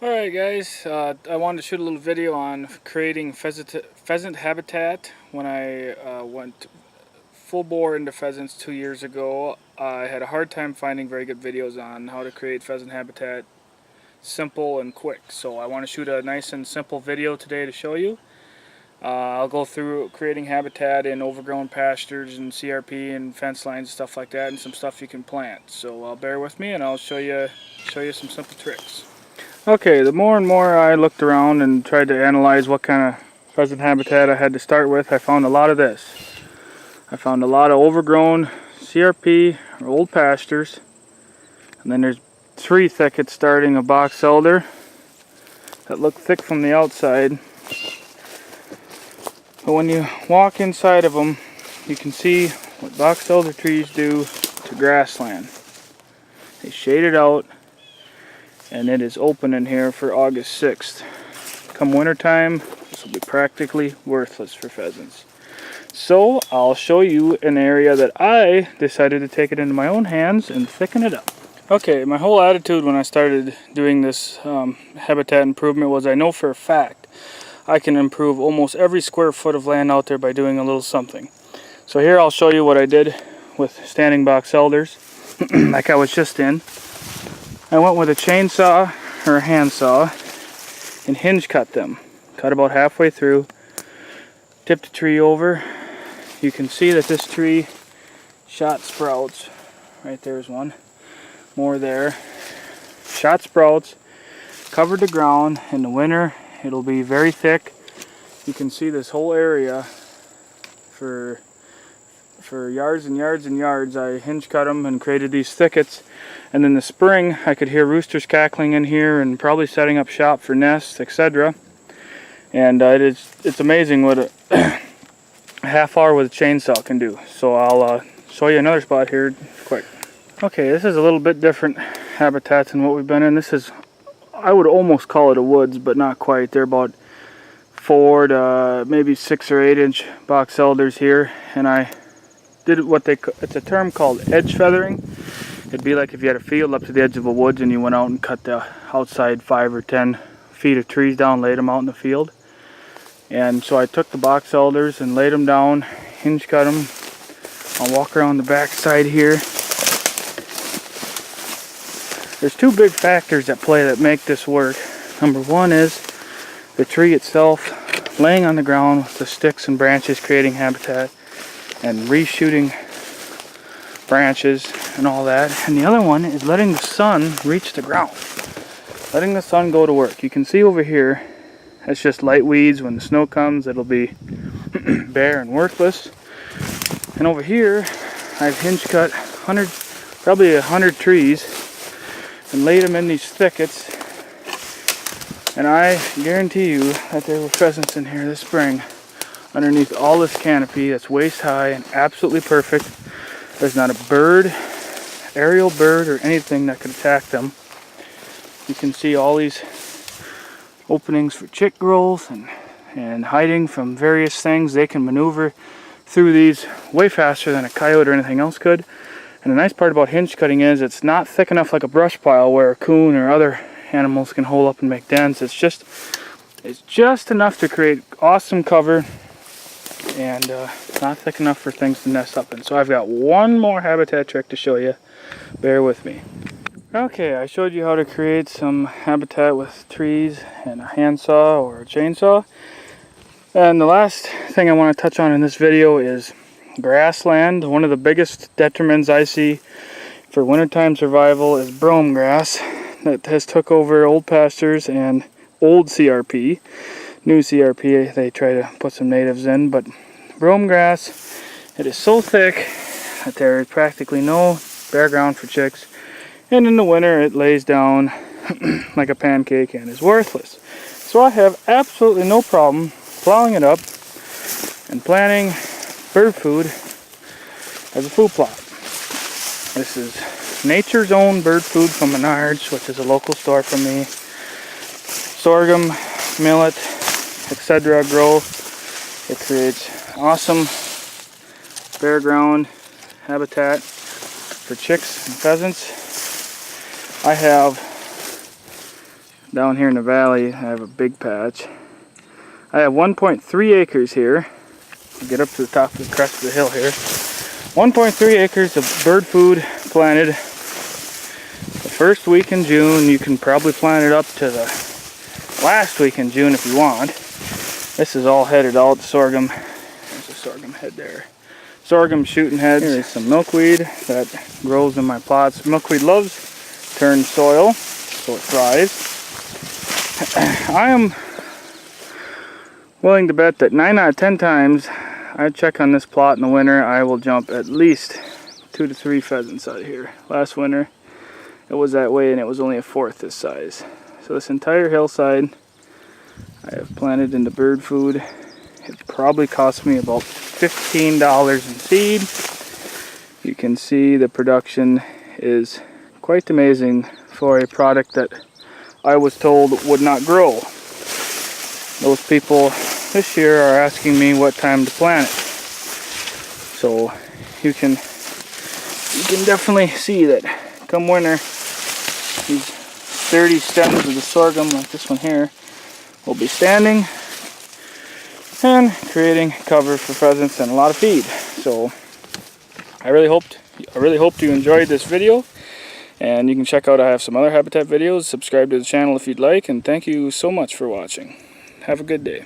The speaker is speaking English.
Alright guys, I wanted to shoot a little video on creating pheasant habitat. When I went full bore into pheasants 2 years ago, I had a hard time finding very good videos on how to create pheasant habitat simple and quick. So I want to shoot a nice and simple video today to show you. I'll go through creating habitat in overgrown pastures and CRP and fence lines and stuff like that, and some stuff you can plant. So bear with me and I'll show you some simple tricks. Okay, the more and more I looked around and tried to analyze what kind of pheasant habitat I had to start with, I found a lot of this. I found a lot of overgrown CRP or old pastures, and then there's tree thickets starting of box elder that look thick from the outside. But when you walk inside of them, you can see what box elder trees do to grassland. They shade it out, and it is open in here for August 6th. Come wintertime, this will be practically worthless for pheasants. So I'll show you an area that I decided to take it into my own hands and thicken it up. Okay, my whole attitude when I started doing this habitat improvement was I know for a fact I can improve almost every square foot of land out there by doing a little something. So here I'll show you what I did with standing box elders, like I was just in. I went with a chainsaw or a handsaw and hinge cut them. Cut about halfway through, tipped the tree over. You can see that this tree shot sprouts. Right there's one. More there. Shot sprouts, covered the ground. In the winter it'll be very thick. You can see this whole area for yards and yards and yards. I hinge cut them and created these thickets. And in the spring, I could hear roosters cackling in here and probably setting up shop for nests, etc. And it's amazing what a half hour with a chainsaw can do. So I'll show you another spot here quick. Okay, this is a little bit different habitat than what we've been in. This is, I would almost call it a woods, but not quite. They're about 4 to maybe 6 or 8 inch box elders here, and I did it's a term called edge feathering. It'd be like if you had a field up to the edge of a woods and you went out and cut the outside 5 or 10 feet of trees down, laid them out in the field. And so I took the box elders and laid them down, hinge cut them. I'll walk around the back side here. There's 2 big factors at play that make this work. Number 1 is the tree itself laying on the ground with the sticks and branches creating habitat and reshooting branches and all that. And the other one is letting the sun reach the ground. Letting the sun go to work. You can see over here, that's just light weeds. When the snow comes, it'll be bare and worthless. And over here, I've hinge cut probably 100 trees and laid them in these thickets. And I guarantee you that there were pheasants in here this spring underneath all this canopy that's waist high and absolutely perfect. There's not a bird, aerial bird or anything that could attack them. You can see all these openings for chick growth and hiding from various things. They can maneuver through these way faster than a coyote or anything else could. And the nice part about hinge cutting is it's not thick enough like a brush pile where a coon or other animals can hole up and make dens. It's just enough to create awesome cover, and not thick enough for things to nest up in. So I've got one more habitat trick to show you. Bear with me. Okay, I showed you how to create some habitat with trees and a handsaw or a chainsaw. And the last thing I want to touch on in this video is grassland. One of the biggest detriments I see for wintertime survival is brome grass that has took over old pastures and old CRP. New CRP, they try to put some natives in, but brome grass, it is so thick that there is practically no bare ground for chicks, and in the winter it lays down like a pancake and is worthless. So I have absolutely no problem plowing it up and planting bird food as a food plot. This is nature's own bird food from Menards, which is a local store for me. Sorghum, millet, etc. grow. It creates awesome bare ground habitat for chicks and pheasants. I have down here in the valley, I have a big patch. I have 1.3 acres here. I'll get up to the top of the crest of the hill here. 1.3 acres of bird food planted. The first week in June. You can probably plant it up to the last week in June if you want. This is all headed out. Sorghum. There's a sorghum head there. Sorghum shooting heads. Here is some milkweed that grows in my plots. Milkweed loves turned soil, so it thrives. I am willing to bet that 9 out of 10 times I check on this plot in the winter, I will jump at least 2 to 3 pheasants out here. Last winter it was that way and it was only a fourth this size. So this entire hillside I have planted into bird food. It probably cost me about $15 in seed. You can see the production is quite amazing for a product that I was told would not grow. Those people this year are asking me what time to plant it. So you can definitely see that come winter, these sturdy stems of the sorghum like this one here will be standing and creating cover for pheasants and a lot of feed. So I really hoped you enjoyed this video, and you can check out, I have some other habitat videos. Subscribe to the channel if you'd like, and thank you so much for watching. Have a good day.